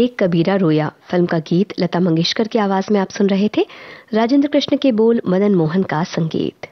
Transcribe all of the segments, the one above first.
देख कबीरा रोया फिल्म का गीत लता मंगेशकर की आवाज में आप सुन रहे थे। राजेंद्र कृष्ण के बोल, मदन मोहन का संगीत।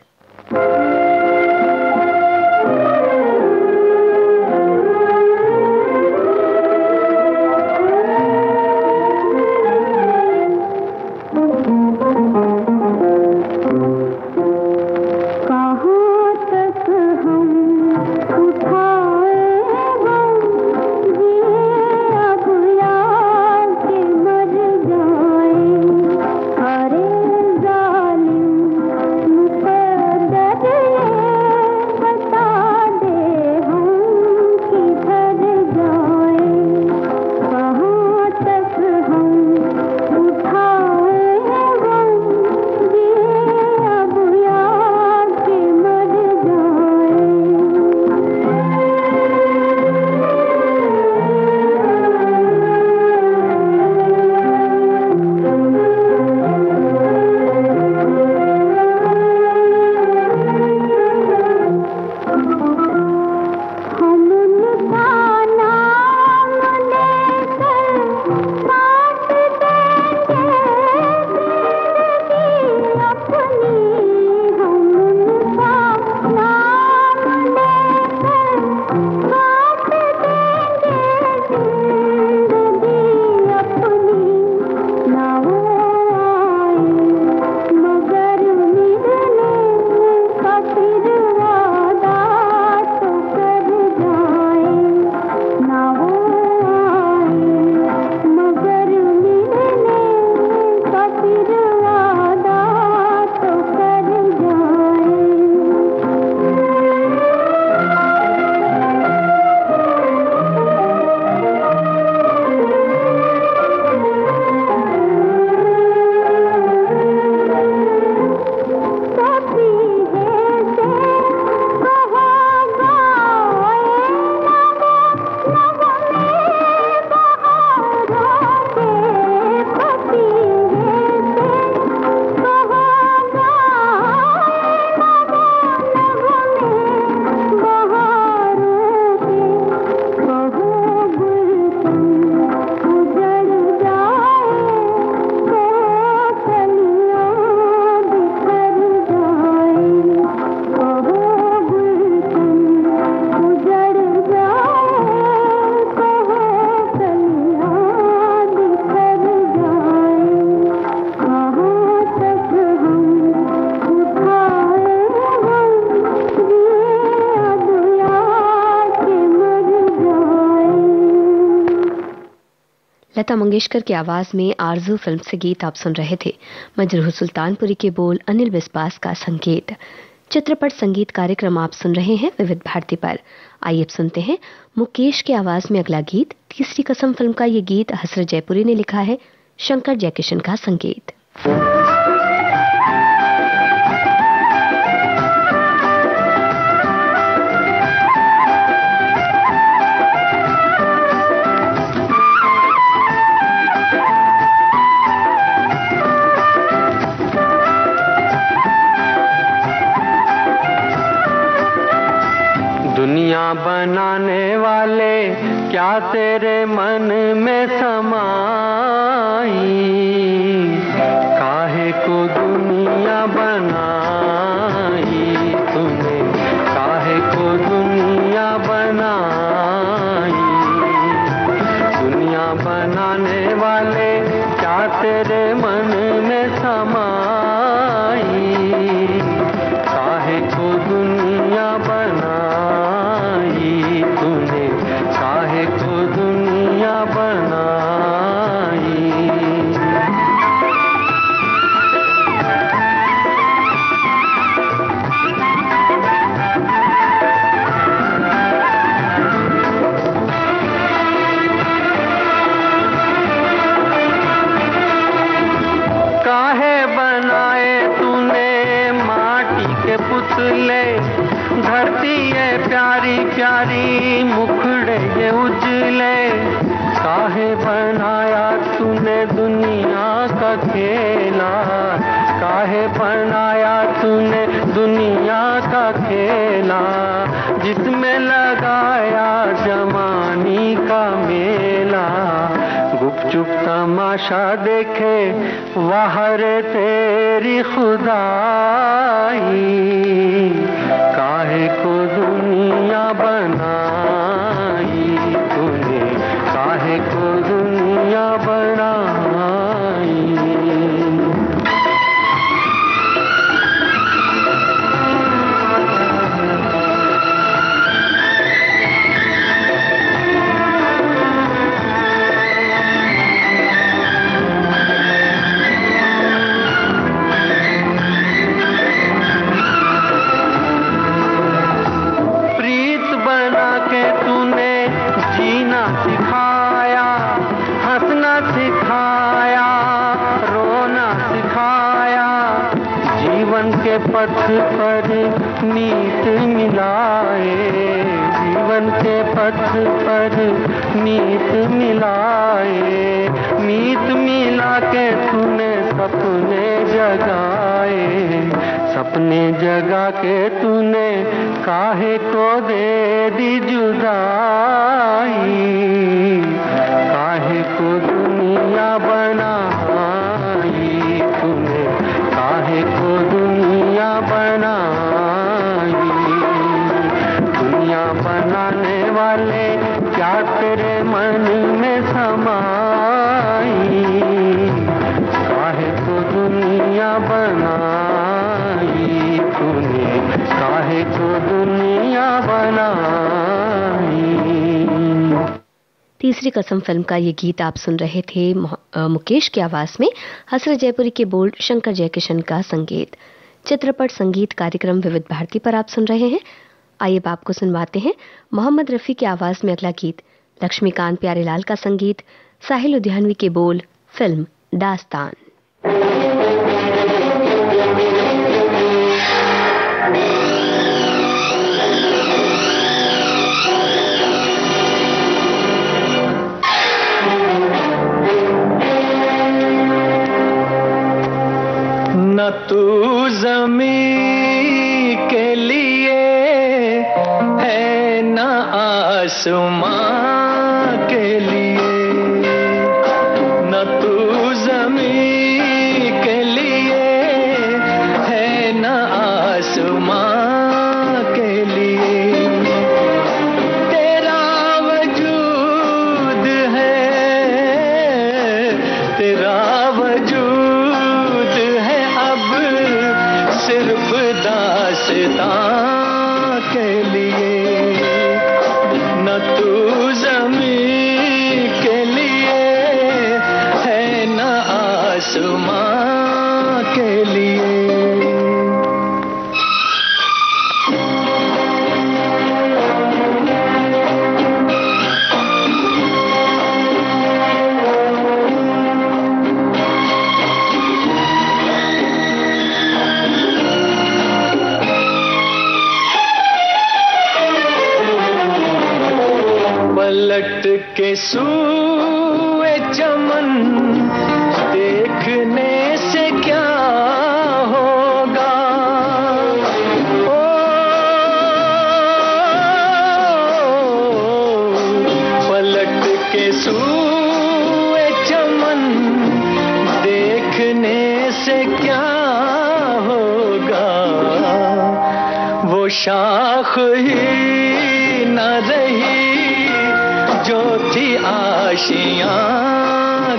लता मंगेशकर की आवाज में आरजू फिल्म से गीत आप सुन रहे थे। मजरूह सुल्तानपुरी के बोल, अनिल विश्वास का संगीत। चित्रपट संगीत कार्यक्रम आप सुन रहे हैं विविध भारती पर। आइए अब सुनते हैं मुकेश की आवाज में अगला गीत। तीसरी कसम फिल्म का ये गीत हसरत जयपुरी ने लिखा है, शंकर जयकिशन का संगीत। दुनिया बनाने वाले क्या तेरे मन में समाई, काहे को दुनिया बनाई तूने, काहे को दुनिया बनाई। दुनिया बनाने वाले क्या तेरे मन में समाई, काहे को दुनिया बनाई तूने, काहे को दुनिया बनाई। काहे बनाए तूने माटी के पुतले, धरती ये प्यारी प्यारी मुखड़े ये उजले। काहे बनाया तूने दुनिया का खेला, काहे बनाया तूने दुनिया का खेला, जिसमें लगाया जवानी का मेला। चुप तमाशा देखे वाह रे तेरी खुदाई, काहे को दुनिया बनाई तूने, काहे को दुनिया बनाई। सिखाया हंसना सिखाया रोना सिखाया, जीवन के पथ पर मीत मिलाए, जीवन के पथ पर मीत मिलाए, मीत मिला के तूने सपने जगाए, सपने जगा के तूने काहे को दे दी जुदाई, काहे को दुनिया बनाई तूने, काहे को दुनिया बनाई। दुनिया बनाने वाले क्या तेरे मन में समाई, काहे को दुनिया बनाई तूने, काहे को दुनिया बनाई। तीसरी कसम फिल्म का ये गीत आप सुन रहे थे मुकेश की आवाज में, हसरत जयपुरी के बोल, शंकर जयकिशन का संगीत। चित्रपट संगीत कार्यक्रम विविध भारती पर आप सुन रहे हैं। आइए अब आपको सुनवाते हैं मोहम्मद रफी की आवाज में अगला गीत। लक्ष्मीकांत प्यारेलाल का संगीत, साहिल उद्यानवी के बोल, फिल्म दास्तान। न तू ज़मीं के लिए है न आसमां के लिए, न तू ज़मीं के लिए है न आसमां के लिए, तेरा वजूद है, तेरा सिर्फ दास्तां के लिए, न तू ज़मीं के लिए है न आसमां के लिए। पलट के सूए चमन देखने से क्या होगा, ओ पलट के सूए चमन देखने से क्या होगा, वो शाख ही न रही जो थी आशियां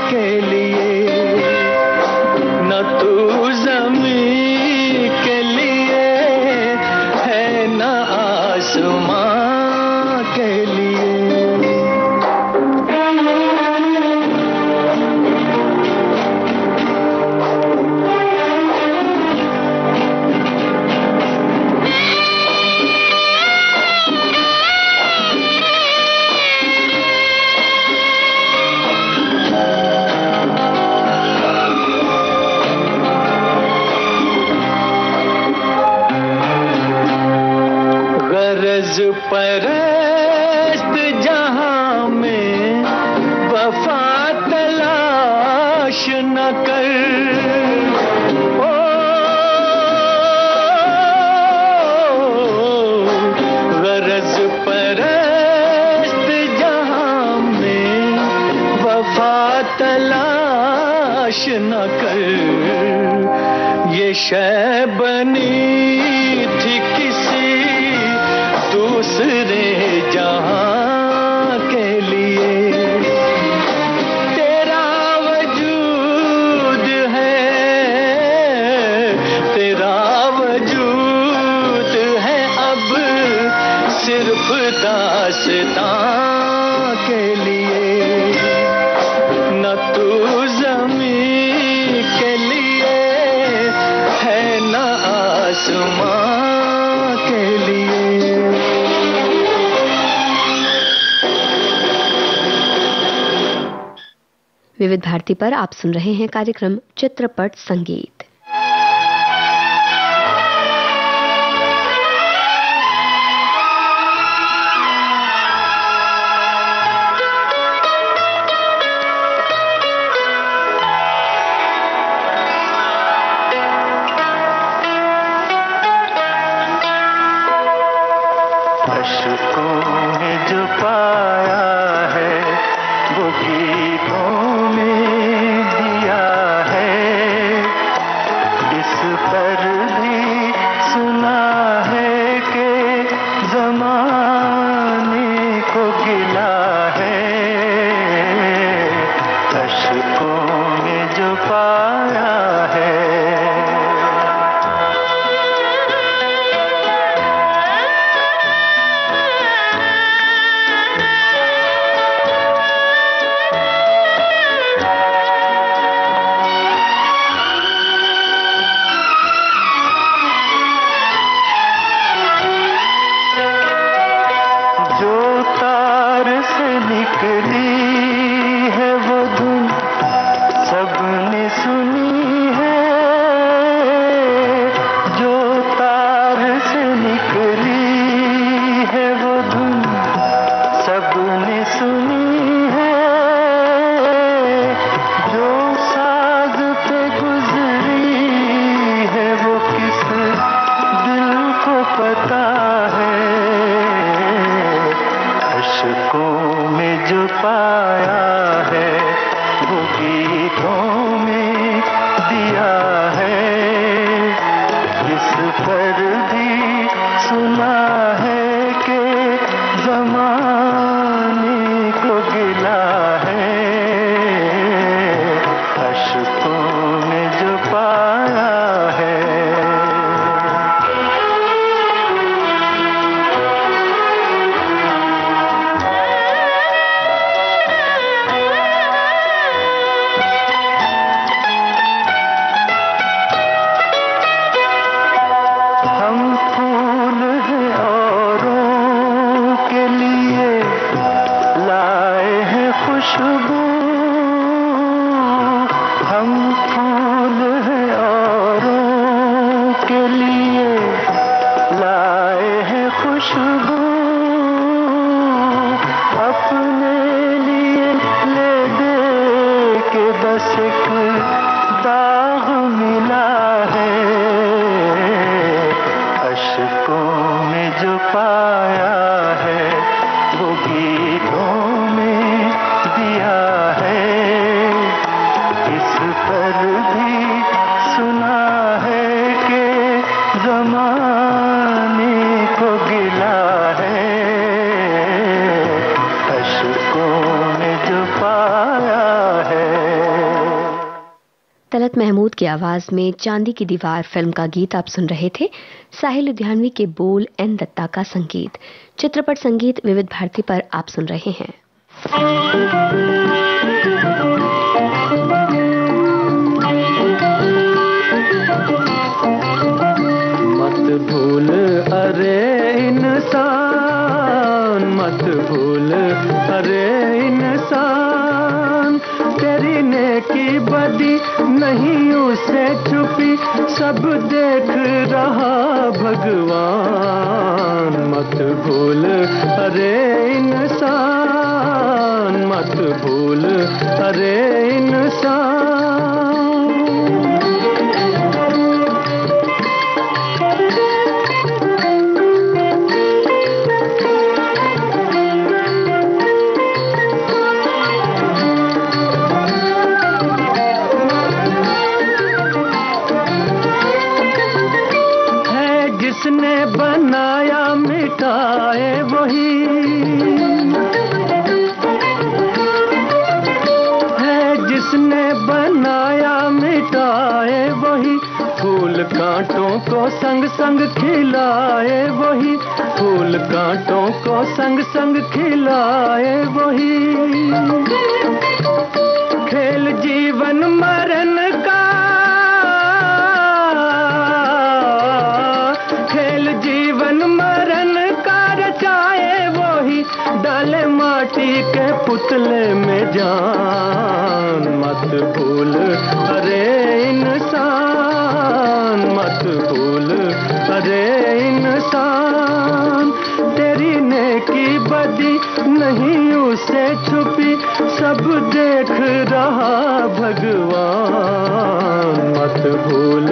के लिए, न तू ज़मीं के लिए है न आसमां के लिए। तलाश न कर, ये शय बनी थी किसी दूसरे जहां के लिए। तेरा वजूद है, तेरा वजूद है अब सिर्फ दास्तां के लिए। न तू ज़मीं के लिए है न आसमां के लिए। विविध भारती पर आप सुन रहे हैं कार्यक्रम चित्रपट संगीत। अश्कों में जो पाया है वो गीतों में दिया है, इस पर भी सुना है कि ज़माने को गिला है। अश्कों में जो पाया है। निकली है वो धुन सबने सुनी है, जो तार से निकली है वो धुन सबने सुनी है, जो साज पे गुजरी है वो किस दिल को पता है। अश्कों में जो पाया है वो गीतों में दिया है, इस पर भी सुना है कि ज़माने को गिला है। अश्कों में जो पाया है। खुशबू हम फूल हैं औरों के लिए लाए हैं खुशबू, अपने लिए ले दे के बस एक दाग मिला है। अश्कों में जो पाया है वो गीतों में दिया है, इस पर भी सुना है कि ज़माने को गिला है। अश्कों में जो पाया है। तलत महमूद की आवाज में चांदी की दीवार फिल्म का गीत आप सुन रहे थे। साहिल लुधियानवी के बोल, एन दत्ता का संगीत। चित्रपट संगीत विविध भारती पर आप सुन रहे हैं। मत भूल अरे इंसान, मत भूल अरे इंसान, तेरी नेकी बदी नहीं उसे छुपी, सब देख रहा भगवान। मत भूल अरे इंसान, मत भूल अरे इंसान। को संग संग खिलाए वही, फूल कांटों को संग संग खिलाए वही। खेल जीवन मरण का, खेल जीवन मरण का रचाए वही, डाले माटी के पुतले में जान। मत भूल अरे इंसान, मत भूल अरे इंसान, तेरी नेकी बदी नहीं उसे छुपी, सब देख रहा भगवान। मत भूल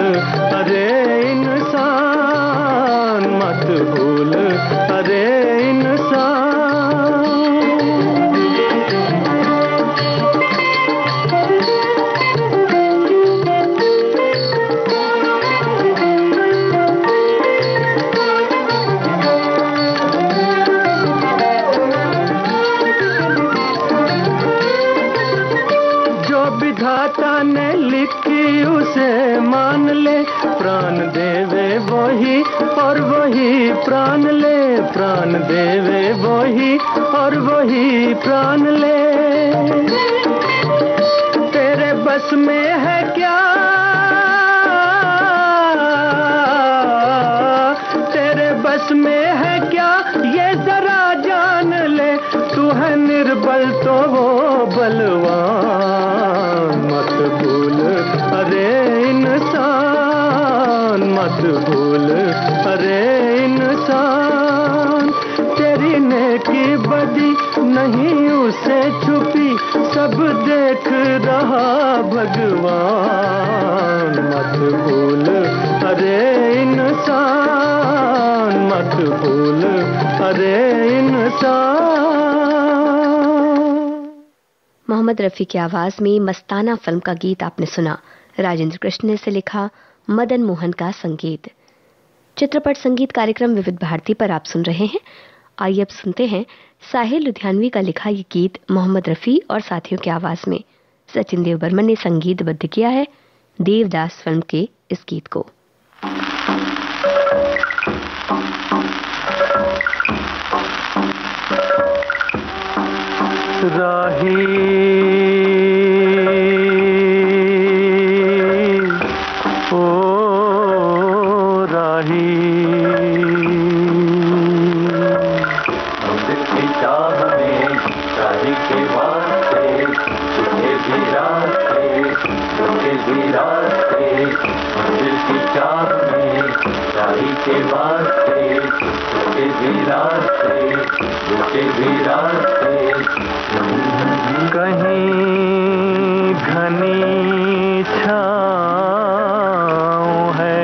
अरे इंसान, मत भूल अरे इंसान। विधाता ने लिखी उसे मान ले, प्राण देवे वही और वही प्राण ले, प्राण देवे वही और वही प्राण ले। तेरे बस में है क्या, तेरे बस में है क्या ये जरा जान ले, तू है निर्बल तो वो बलवान। मत भूल अरे इंसान, मत भूल अरे इंसान, तेरी नेकी बदी नहीं उसे छुपी, सब देख रहा भगवान। मत भूल अरे इंसान, मत भूल अरे इंसान। मोहम्मद रफ़ी की आवाज में मस्ताना फिल्म का गीत आपने सुना। राजेंद्र कृष्ण ने इसे लिखा, मदन मोहन का संगीत। चित्रपट संगीत कार्यक्रम विविध भारती पर आप सुन रहे हैं। आइए अब सुनते हैं साहिल लुधियानवी का लिखा ये गीत मोहम्मद रफ़ी और साथियों की आवाज में। सचिन देव बर्मन ने संगीतबद्ध किया है देवदास फिल्म के इस गीत को। राही ओ राही, दिल की चाह में शादी के वास्ते, तुझे भी रास्ते, तुझे भी रास्ते, दिल की चाह में शादी के वास्ते, तुझे भी रास्ते, तुझे भी रास्ते। कहीं घनी छाँव है,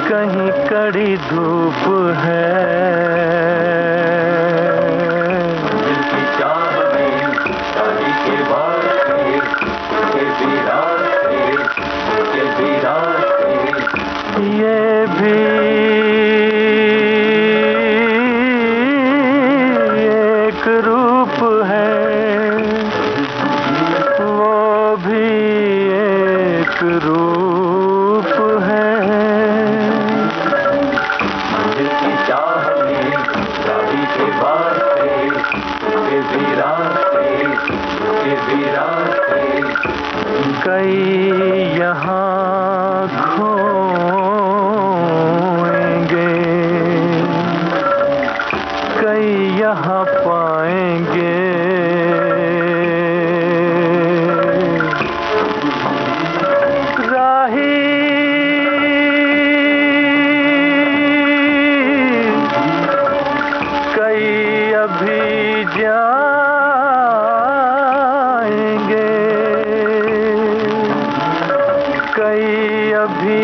कहीं कड़ी धूप है, दिल की चाह में शादी के वास्ते, तुझे भी रास्ते, तुझे भी रास्ते। ये भी एक रूप है, वो भी एक रूप है। दिल की चाह में शादी के वास्ते, तुझे भी रास्ते, तुझे भी रास्ते। कई यहाँ खोएंगे, कई यहाँ पाएंगे, राही कई अभी जाएंगे, कई अभी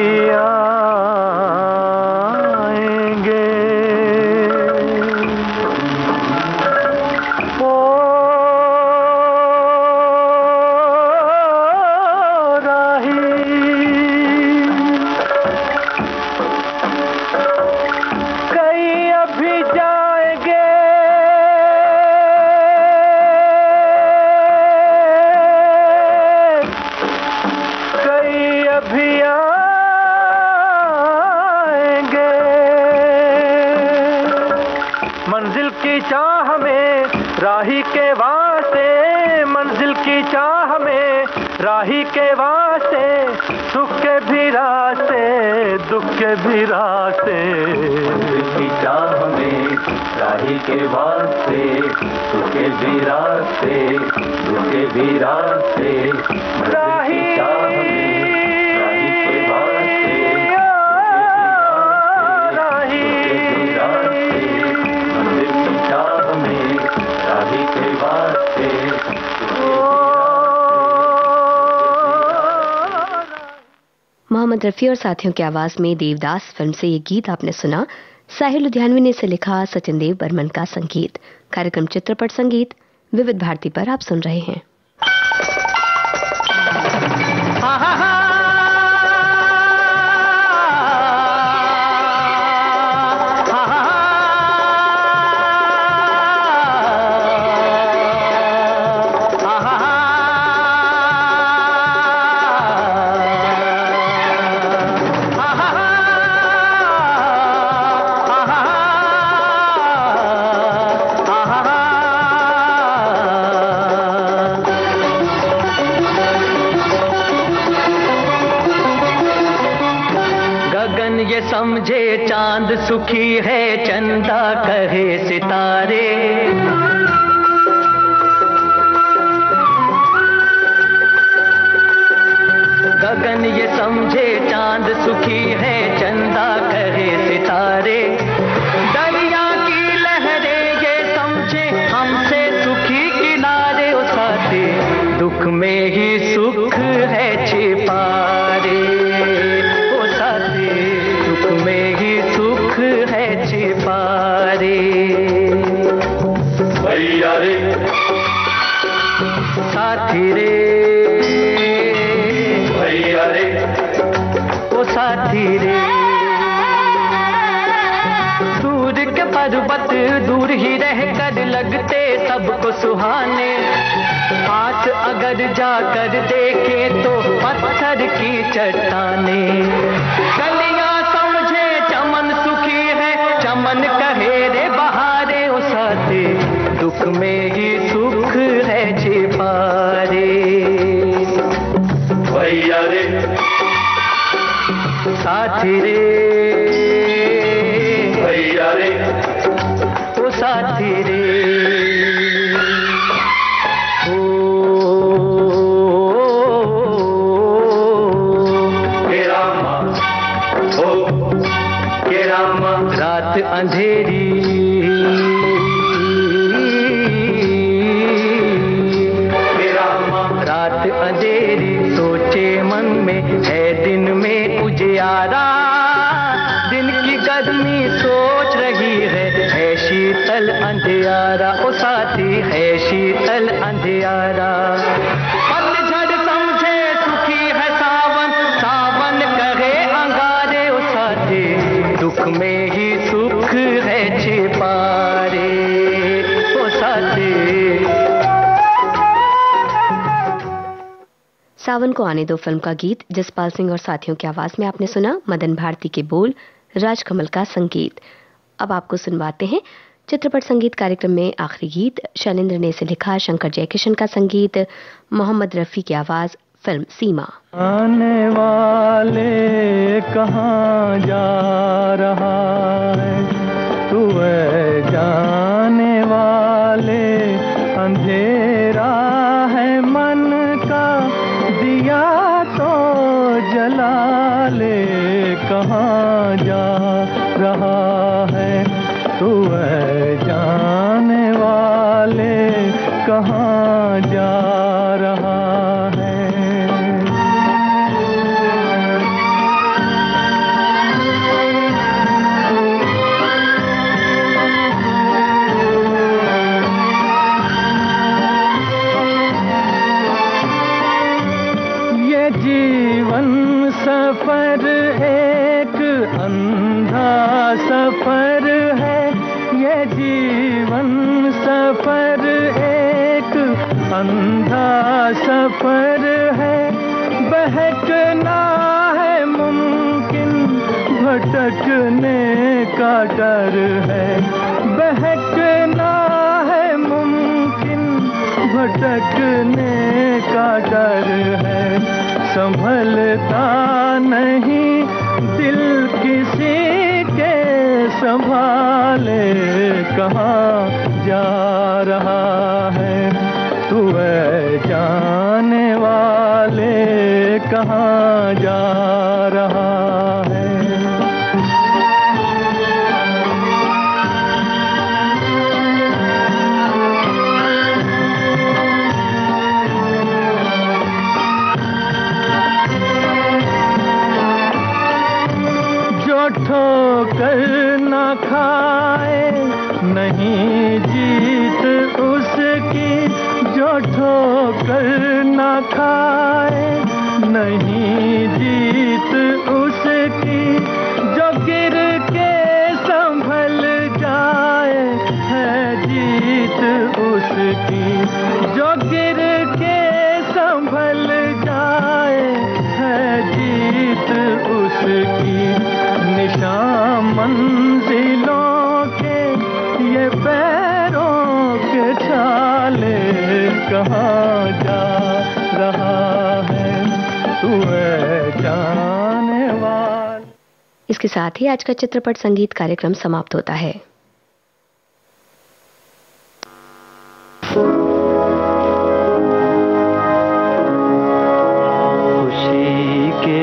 राही के वास्ते मंजिल की चाह में, राही के वास्ते सुख के भी रास्ते, दुख के भी रास्ते। मंजिल की चाह में, राही के वास्ते सुख के भी रास्ते, दुख के भी रास्ते। राही मोहम्मद रफ़ी और साथियों की आवाज में देवदास फिल्म से ये गीत आपने सुना। साहिल लुधियानवी ने इसे लिखा, सचिन देव बर्मन का संगीत। कार्यक्रम चित्रपट संगीत विविध भारती पर आप सुन रहे हैं। समझे चांद सुखी है, चंदा कहे सितारे। गगन ये समझे चांद सुखी है, चंदा कहे सितारे। दरिया की लहरें ये समझे हमसे सुखी किनारे। ओ साथी दुख में ही सुख है छिपा रे, ओ साथी दुख में ही सुख है छिपा रे। भैया रे साथी रे, भैया रे ओ साथी रे। दूर के पर्वत दूर ही रह कर लगते सबको सुहाने। हाथ अगर जाकर देखे तो पत्थर की चट्टाने। गलियां समझे चमन सुखी है, चमन कहे रे बहारे। ओ साथी दुख में ही सुख है छिपा रे, भैया रे साथी रे, भैया रे ओ साथी रे। रात अंधेरी रात अंधेरी सोचे मन में है, दिन में उजियारा। दिन की गर्मी सोच रही है शीतल अंधियारा। ओ साथी है शीतल अंधियारा। पतझड़ समझे सुखी है सावन, सावन कहे अंगारे। ओ साथी दुख में ही सुख है छिपा रे, ओ साथी। सावन को आने दो फिल्म का गीत जसपाल सिंह और साथियों की आवाज में आपने सुना। मदन भारती के बोल, राजकमल का संगीत। अब आपको सुनवाते हैं चित्रपट संगीत कार्यक्रम में आखिरी गीत। शैलेंद्र ने इसे लिखा, शंकर जयकिशन का संगीत, मोहम्मद रफ़ी की आवाज, फिल्म सीमा। आने वाले कहाँ जा रहा है तू, जाने वाले अंधेरा है मन का दिया तो जला ले। कहाँ जा रहा है तू, जाने वाले कहाँ जा रहा है। जीवन सफर एक अंधा सफर है, ये जीवन सफर एक अंधा सफर है। बहकना है मुमकिन, भटकने का डर है। बहकना है मुमकिन, भटकने का डर है, संभलता नहीं दिल किसी के संभाले, कहाँ जा रहा है तू ऐ जाने वाले, कहाँ जा रहा है। ठोकर न खाए नहीं जीत उसकी, जो ठोकर न खाए नहीं जीत उसकी, जो गिर के संभल जाए है जीत उसकी, जो गिर के संभल जाए है जीत उसकी। निशान मंजिलों के ये पैरों के छाले, कहाँ जा रहा है तू ऐ जाने वाला। इसके साथ ही आज का चित्रपट संगीत कार्यक्रम समाप्त होता है। खुशी के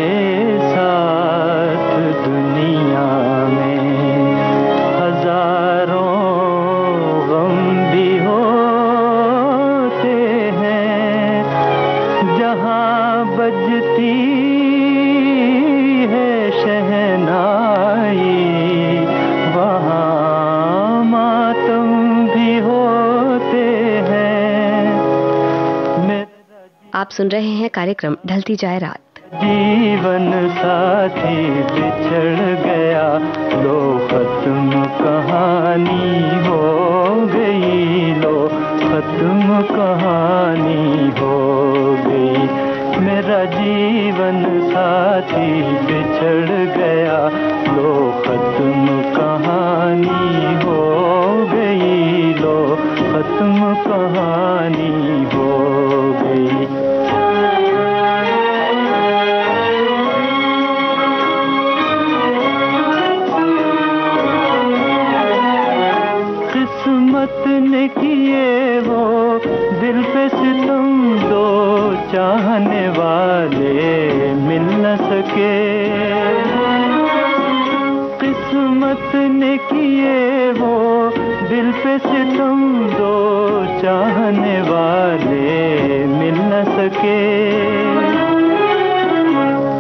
आप सुन रहे हैं कार्यक्रम ढलती जाए रात। जीवन साथी बिछड़ गया, लो खत्म कहानी हो गई, लो खत्म कहानी हो गई। मेरा जीवन साथी बिछड़ गया, लो खत्म कहानी हो गई, लो खत्म कहानी हो गई। किस्मत ने किए वो दिल पे सितम, दो चाहने वाले मिल न सके। किस्मत ने किए वो दिल पे सितम, दो चाहने वाले मिल न सके।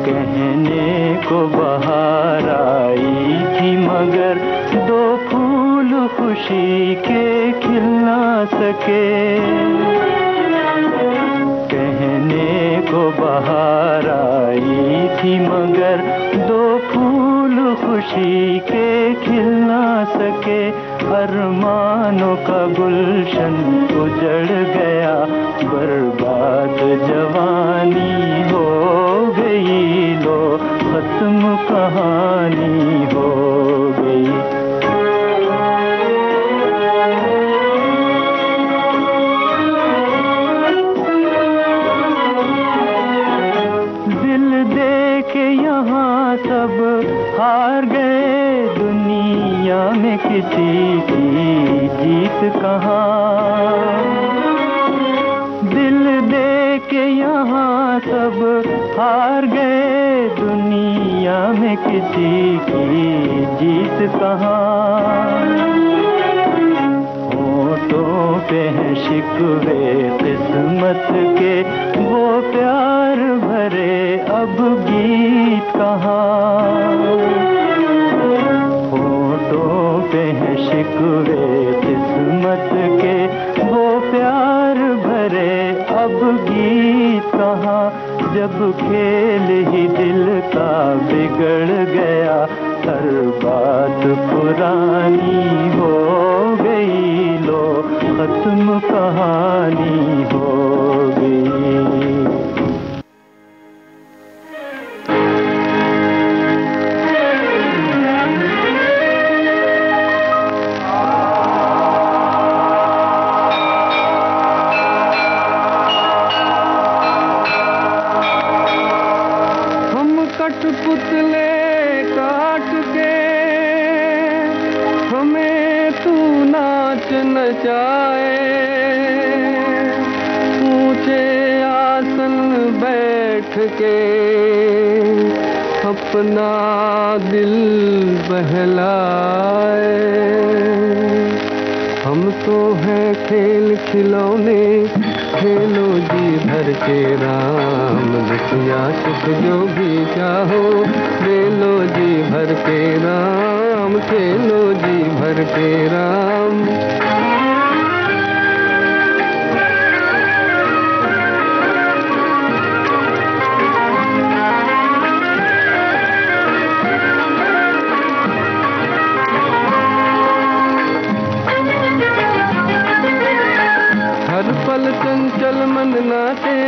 कहने को बाहर आई थी मगर दो फूल खुशी के खिल ना सके। कहने को बाहर आई थी मगर दो फूल खुशी के खिल ना सके। अरमानों का गुलशन उजड़ गया, बर्बाद जवानी हो गई, लो खत्म कहानी हो गई। दिल दे के यहाँ सब हार गए, दुनिया में किसी की जीत कहाँ। दिल दे के यहाँ सब हार गए, दुनिया में किसी की जीत कहाँ। होठों पे हैं शिकवे किस्मत के, वो प्यार भरे अब गीत कहाँ। होठों पे हैं शिकवे किस्मत के, वो प्यार भरे अब गीत कहाँ। जब खेल ही दिल का बिगड़ गया, हर बात पुरानी हो गई, लो खत्म कहानी हो गई। के अपना दिल बहलाए। हम तो हैं खेल खिलौने, खेलो जी भर के राम। दुख या सुख जो भी चाहो, ले लो जी भर के राम, खेलो जी भर के राम। हर पल चंचल मन नाचे,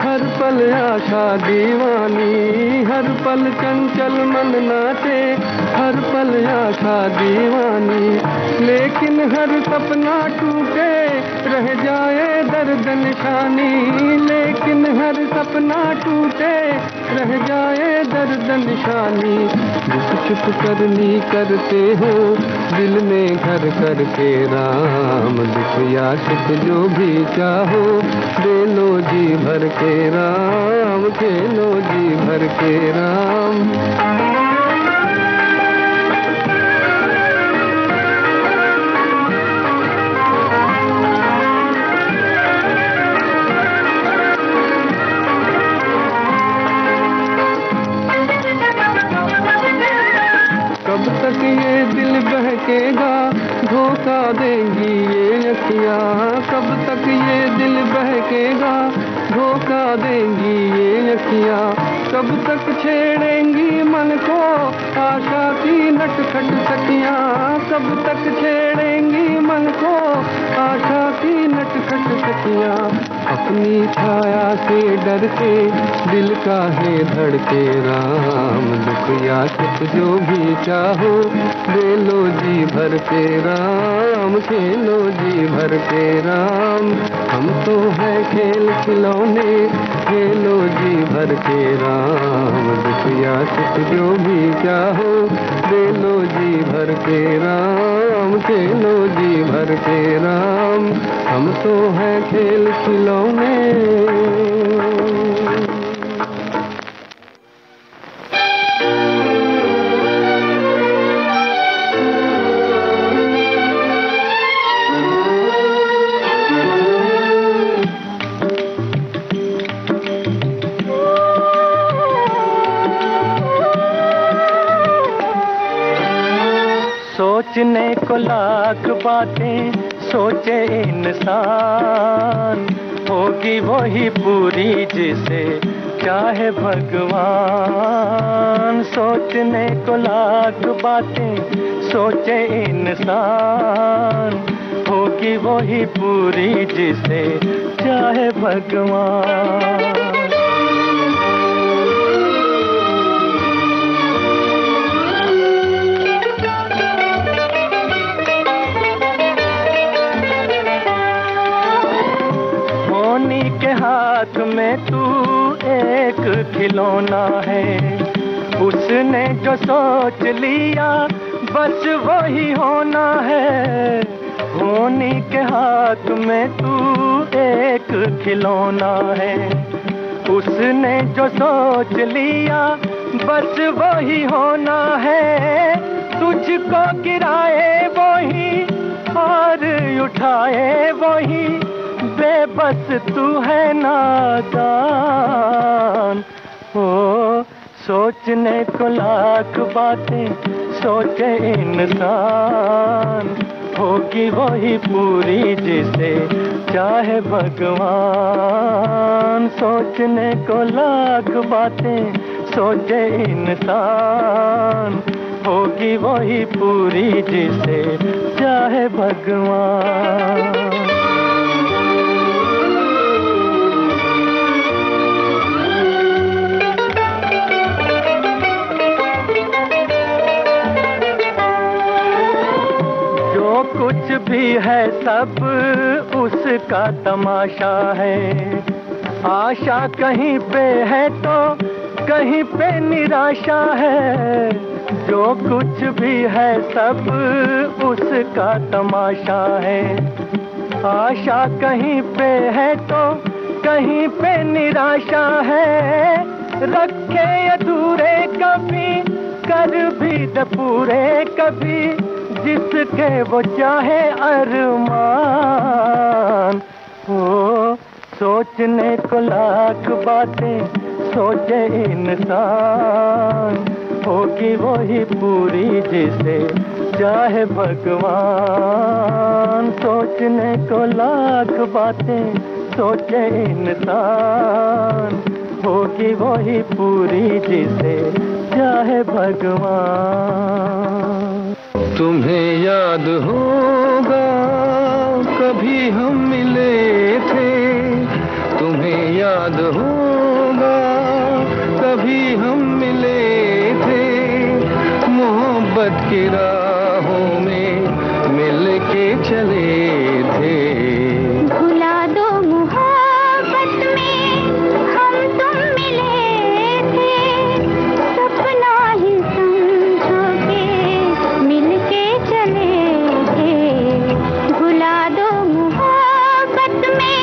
हर पल आशा दीवानी। हर पल चंचल मन नाचे, हर पल आशा दीवानी। लेकिन हर सपना टूटे, रह जाए दर्द निशानी। लेकिन हर सपना टूटे, रह जाए दर्द निशानी। दुख छुप करनी करते हो, दिल में घर करके राम। दुख या सुख जो भी चाहो, दे लो जी भर के राम, खेलो जी भर के राम। कब तक ये दिल बहकेगा, धोखा देंगी ये अखियाँ। कब तक ये दिल बहकेगा, धोखा देंगी ये अखियाँ। कब तक छेड़ेंगी मन को आशा की नटखट सखियाँ। कब तक छेड़ेंगी मन को आशा की नटखट सखियाँ। अपनी छाया से डर के दिल का है धड़के राम। दुख या सुख जो भी चाहो, दे लो जी भर के राम, खेलो जी भर के राम। हम तो है खेल खिलौने, खेलो जी भर के राम। दुख या सुख जो भी चाहो, दे लो जी भर के राम, खेलो जी भर के राम। हम तो है खेल खिलौने। सोचने को लाख बातें सोचे इंसान, होगी वही पूरी जिसे चाहे भगवान। सोचने को लाख बातें सोचे इंसान, होगी वही पूरी जिसे चाहे भगवान। के हाथ में तू एक खिलौना है, उसने जो सोच लिया बस वही होना है। होनी के हाथ में तू एक खिलौना है, उसने जो सोच लिया बस वही होना है। तुझको गिराए वही और उठाए वही, बेबस तू है नादान। ओ सोचने को लाख बातें सोचे इंसान, होगी वही पूरी जिसे चाहे भगवान। सोचने को लाख बातें सोचे इंसान, होगी वही पूरी जिसे चाहे भगवान। कुछ भी है सब उसका तमाशा है, आशा कहीं पे है तो कहीं पे निराशा है। जो कुछ भी है सब उसका तमाशा है, आशा कहीं पे है तो कहीं पे निराशा है। रखे अधूरे कभी कर भी दे पूरे कभी, जिसके वो चाहे अरमान। ओ सोचने को लाख बातें सोचे इंसान, होगी वही पूरी जिसे चाहे भगवान। सोचने को लाख बातें सोचे इंसान, होगी वही पूरी जिसे चाहे भगवान। तुम्हें याद होगा कभी हम मिले थे, तुम्हें याद होगा कभी हम मिले थे, मोहब्बत की राहों में मिल के चले थे। भुला दो मोहब्बत में हम तुम मिले थे, सपना ही समझो के मिल के चले थे। भुला दो मोहब्बत में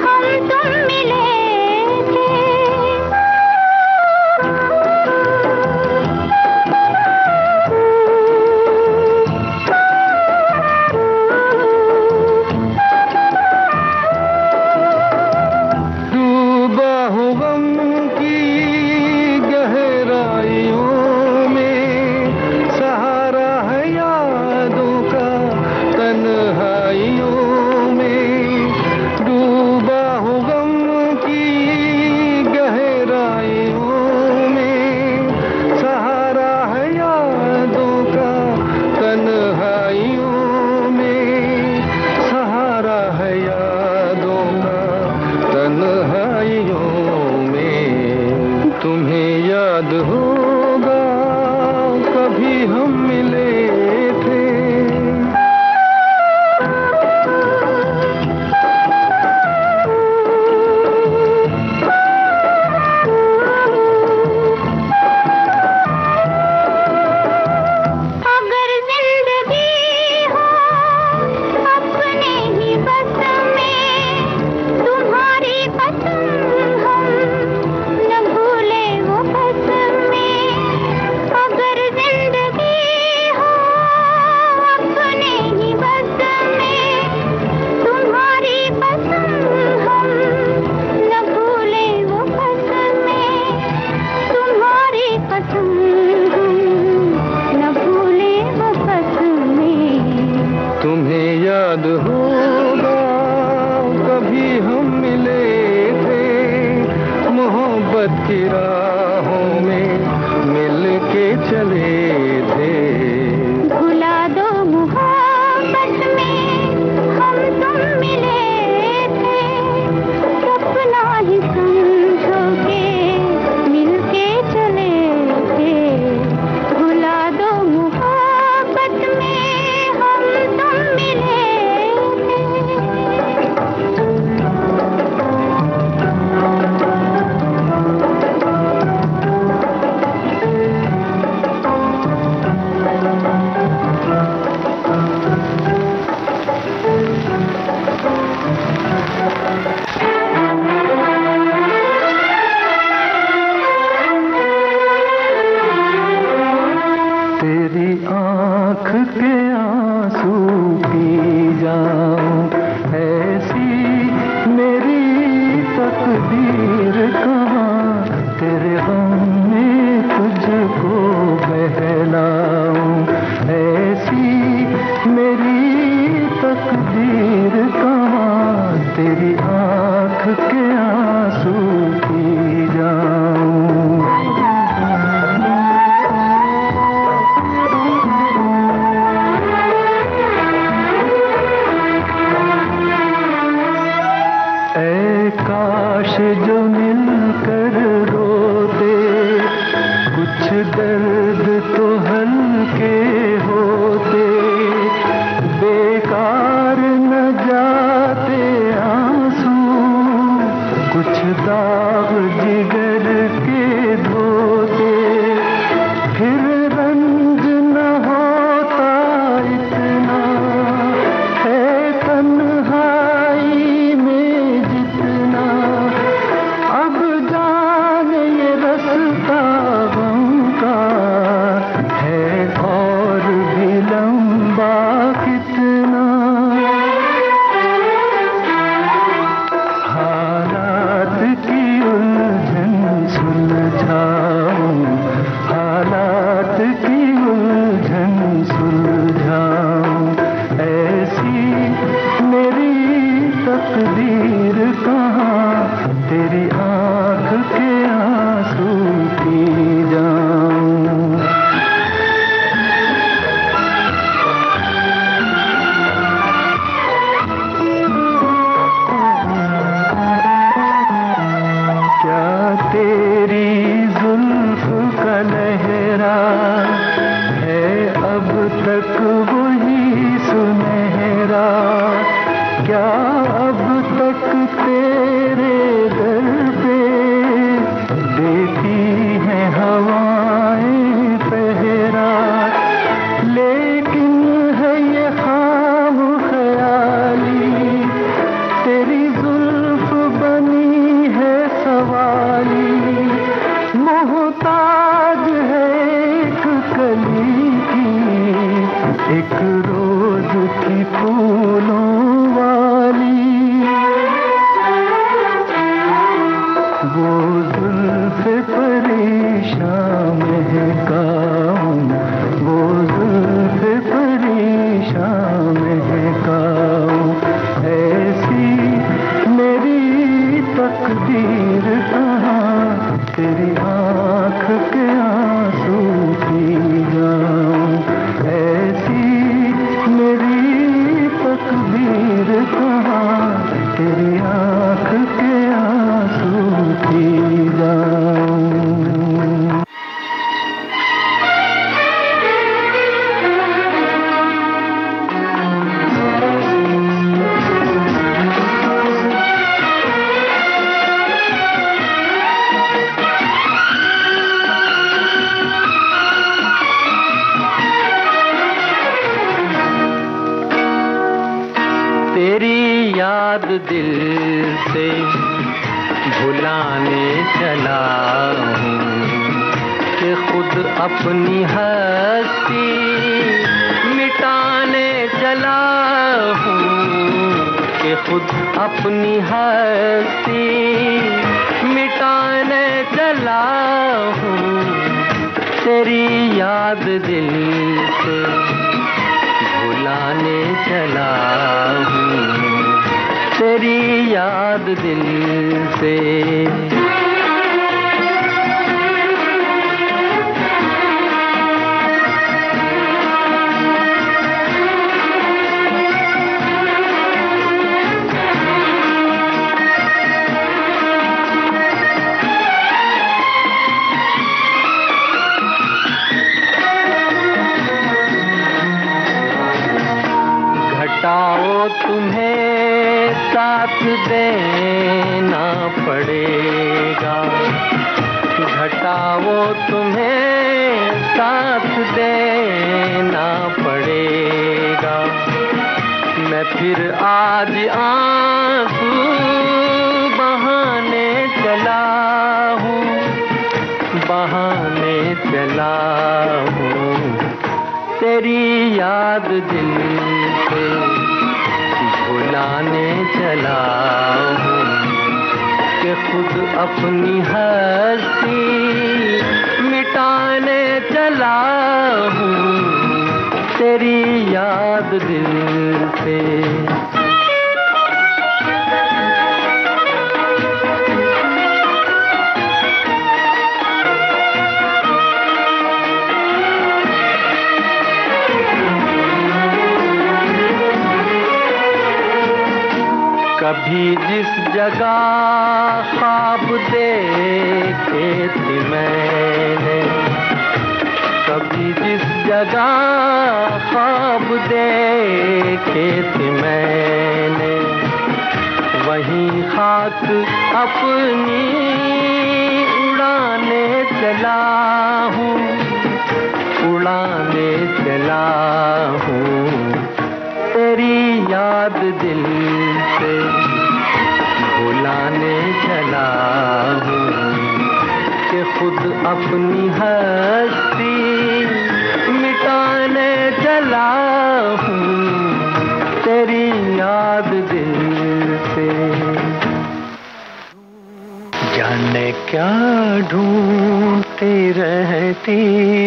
हम तुम मिले थे। डूबा हूँ गम की गहराइयों में, सहारा है यादों का तन्हाइयों में। डूबा हूँ गम की गहराइयों में, सहारा है यादों का तन्हाइयों में, सहारा है यादों का तन्हाइयों में। तुम्हें याद होगा कभी हम मिले थे। अगर जिंदगी हो अपने ही बस में, तुम्हारी पसंद हम न भूले वो बस में। अगर जिंदगी हो अपने ही बस में, तुम्हारी पसंद हम न भूले वो बस में। तुम्हारी पसंद हम न भूले वो बस में। तुम्हें याद होगा कभी हम मिले थे, मोहब्बत की राहों में मिल के चले थे। भुला दो मोहब्बत में हम तुम मिले थे, सपना ही समझो के मिल के चले थे। भुला दो मोहब्बत में हम तुम मिले थे। तेरी आँख के आंसू पी जाऊं, ऐसी मेरी तकदीर कहाँ। तेरे गम में तुझको बहलाऊं, ऐसी मेरी तकदीर कहाँ। तेरी आँख के आंसू पी जाऊं। काश जो मिलकर रोते, कुछ दर्द तो हल्के होते। बेकार न जाते आंसू, कुछ दाग जिगर के धोते। फिर रंज न होता इतना, है तन्हाई में जितना। अब जान ये तकदीर कहाँ तेरी आँख के आंसू पी जाऊं। क्या तेरी जुल्फ का लहरा है अब तक वही सुनहरा, क्या अब तक तेरे दर पे देती हैं हवाएं पहरा। लेकिन है ये ख्वाब ख्याली, तेरी जुल्फ बनी है सवाली, मोहताज है एक कली की, एक रोज की फूलों वाली। वो जुल्फ परेशान महकाऊं, वो जुल्फ परेशान महकाऊं, ऐसी मेरी तकदीर कहाँ तेरी आँख के आंसू पी जाऊं। ऐसी मेरी तकदीर कहाँ तेरी आँख के आंसू पी जाऊं। तेरी याद दिल से भुलाने चला हूँ कि खुद अपनी हस्ती मिटाने चला हूँ, कि खुद अपनी हस्ती मिटाने चला हूँ। तेरी याद दिल से भुलाने चला हूँ, तेरी याद दिल से। घटाओ तुम्हें साथ देना पड़ेगा, घटाओ तुम्हें साथ देना पड़ेगा। मैं फिर आज आंसू बहाने चला हूँ, बहाने चला हूँ। तेरी याद दिल से भुलाने चला हूँ, कि खुद अपनी हस्ती मिटाने चला हूँ। तेरी याद दिल से। कभी जिस जगह ख्वाब देखे थे मैंने, कभी जिस जगह ख्वाब देखे थे मैंने, वहीं खाक अपनी उड़ाने चला हूँ, उड़ाने चला हूँ। तेरी याद दिल से भुलाने चला हूँ, कि खुद अपनी हस्ती मिटाने चला हूँ। तेरी याद दिल से। जाने क्या ढूंढती रहती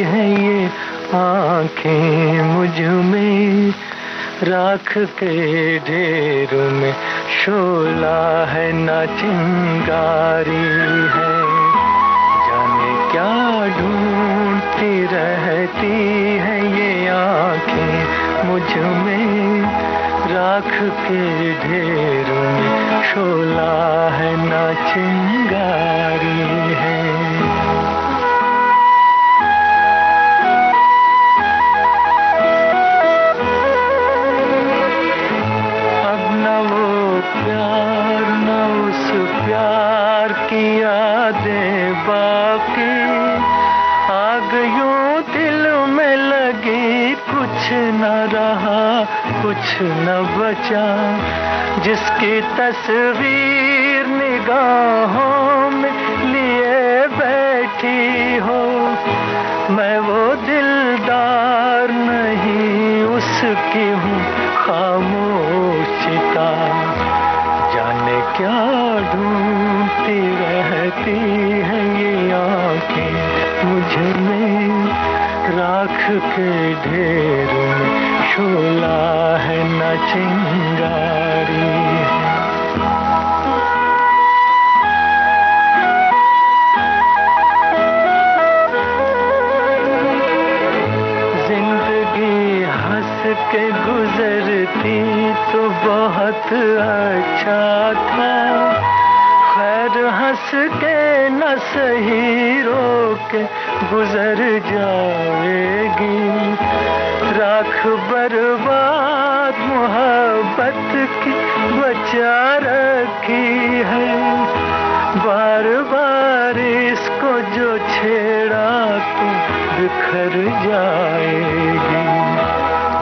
है ये आँखें मुझ में, राख के ढेर में शोला है ना चिंगारी है। जाने क्या ढूंढती रहती है ये आंखें मुझ में। राख के ढेर में शोला है ना चिंगारी है। प्यार की यादें बाकी आ गयूं दिल में लगी। कुछ न रहा कुछ न बचा, जिसकी तस्वीर निगाहों में लिए बैठी हो। मैं वो दिलदार नहीं उसकी हूँ खामोशिता। जाने क्या ढूंढती रहती है ये आंखें मुझ में। राख के ढेर में शोला है न चिंगारी है। जिंदगी हंस के गुजरती तो बहुत अच्छा था। खैर हंस के न सही रो के गुजर जाएगी। राख बर्बाद मोहब्बत की बचा रखी है। बार बार इसको जो छेड़ा तो बिखर जाएगी।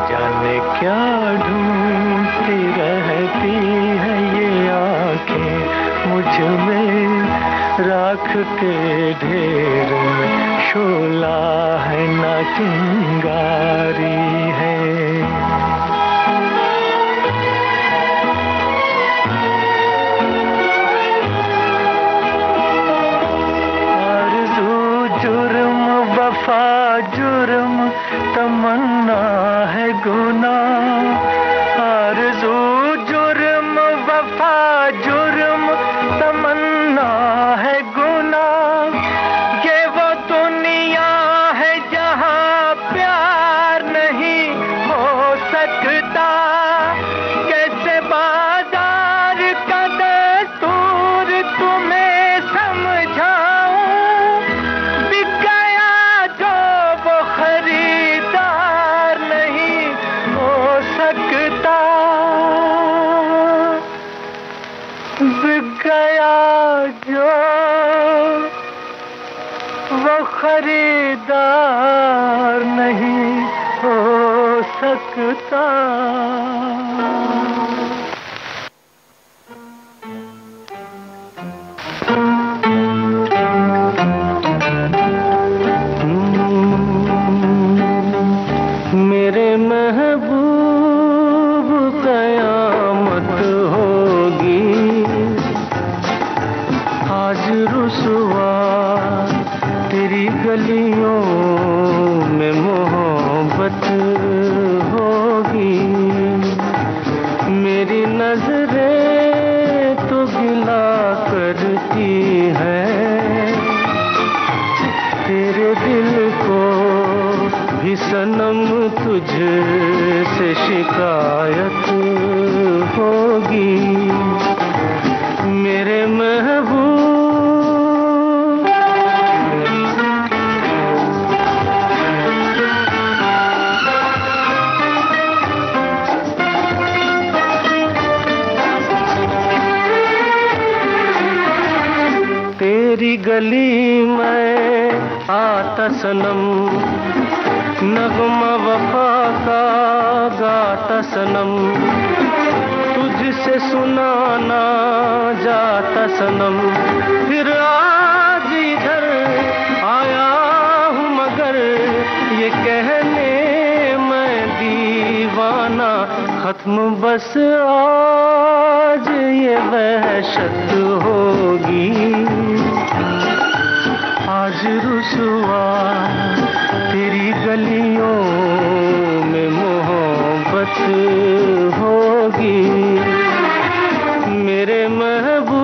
जाने क्या ढूंढती रहती है ये आंखें मुझ में। राख के ढेर में शोला है ना चिंगारी है। वफा जुर्म तमन्ना है गुनाह। आरज़ू जुर्म वफा जुर्म तमन्ना है गुनाह। ये वो दुनिया है जहाँ प्यार नहीं हो सकता। कैसे बाजार का दस्तूर तुम्हें समझाऊं। खरीदार नहीं हो सकता। बिक गया जो वो खरीदार नहीं हो सकता। मेरे महबूब कयामत होगी। आज रुसवा तेरी गलियों में मोहब्बत होगी। मेरी नजरें तो गिला करती हैं। तेरे दिल को भी सनम तुझसे शिकायत होगी। मेरे महबूब तेरी गली में आता सनम। नगमा वफा का गाता सनम। तुझसे सुनाना जाता सनम। फिर आज इधर आया हूँ मगर ये कहने मैं दीवाना। खत्म बस आज ये वहशत होगी। आज रुसवा तेरी गलियों में मोहब्बत होगी मेरे महबूब।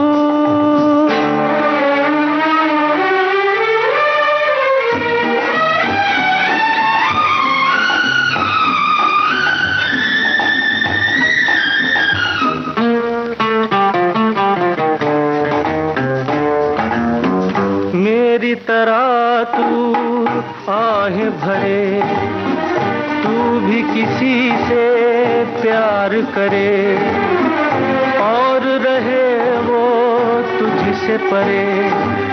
मेरी तरह तू आहें भरे, तू भी किसी से प्यार करे और रहे वो तुझसे परे।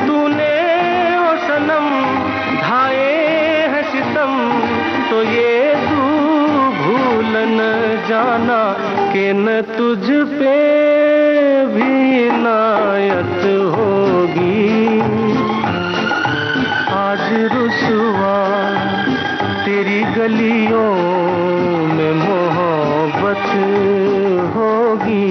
तूने ओ सनम ढाए हैं सितम, तो ये तू भूल न जाना कि न तुझ पे भी नायत होगी। आज रुसवा तेरी गलियों में मोहब्बत होगी।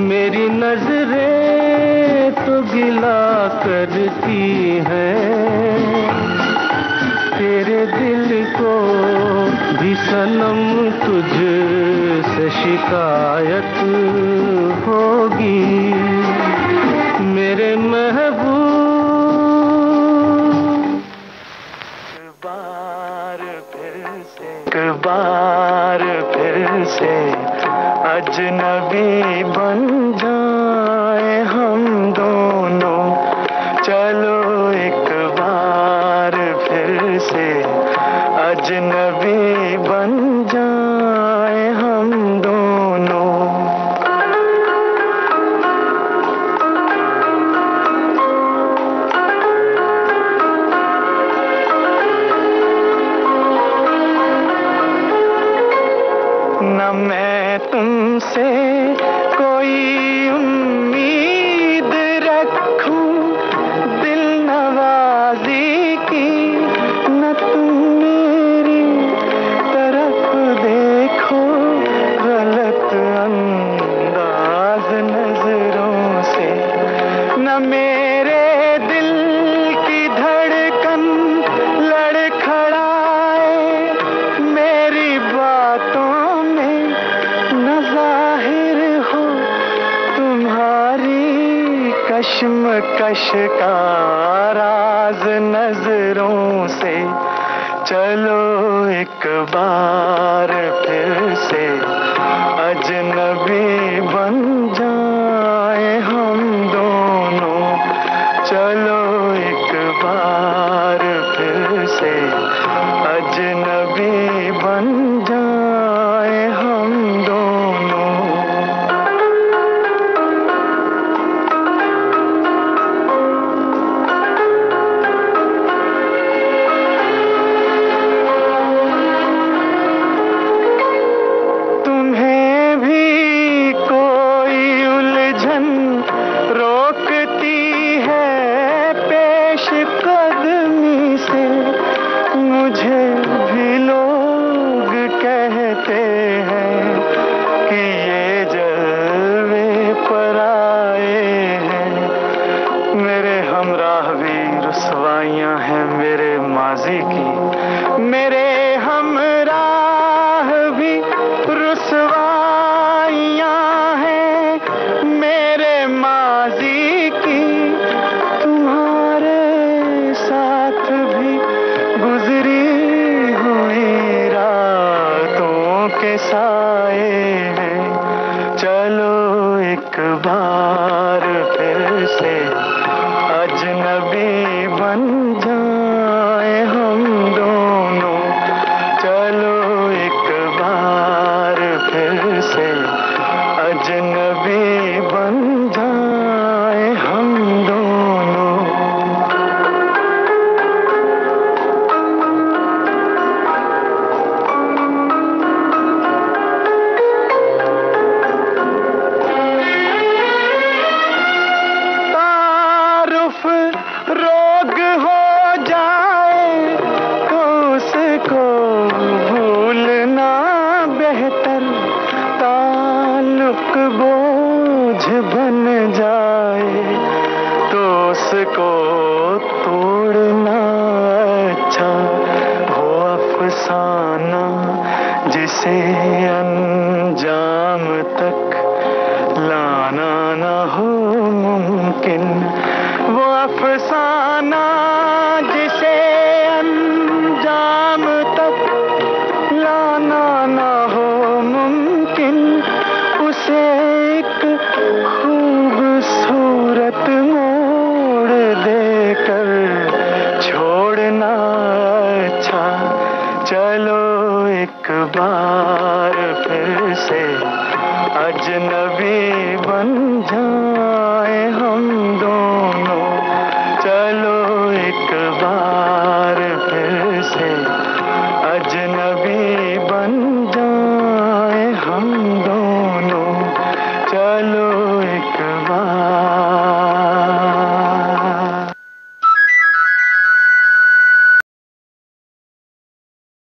मेरी नजरें तो गिला करती हैं, तेरे दिल को भी सनम तुझ से शिकायत होगी मेरे महबूब। एक बार फिर से अजनबी बन जाए हम दोनों, चलो एक बार फिर से अजनबी बन जाए हम दोनों। न मैं तुमसे कोई उम्मीद रखूं दिल नवाजी की, न तुम मेरी तरफ देखो गलत अंदाज नजरों से। न मेरे दिल की धड़कन लड़खड़ाए मेरी बातों में, न जाहिर हो तुम्हारी कश्मकश का राज नजरों से। चलो एक बार फिर से अजनबी बन जाए हम दोनों, चलो एक बार फिर से अजनबी बन जाए हम दोनों। तुम्हें भी कोई उलझन रोकती है पेश कदमी से, मुझे भी लोग कहते हैं कि ये जलवे पर आए हैं। मेरे हमराह भी रुसवाइयां हैं मेरे माजी की, मेरे हमराह भी रुसवाइयां हैं मेरे माजी की। तुम्हारे साथ भी गुजरी हुई रातों के साए हैं, चलो एक बार फिर से अजनबी बन जाए हम दोनों, चलो एक बार फिर से अजनबी बन जाए हम दोनों। ना हो मुमकिन, वो अफसाना जिसे अंजाम तक लाना ना हो मुमकिन, उसे एक खूबसूरत मोड़ देकर छोड़ना अच्छा। चलो एक बार फिर से अजनबी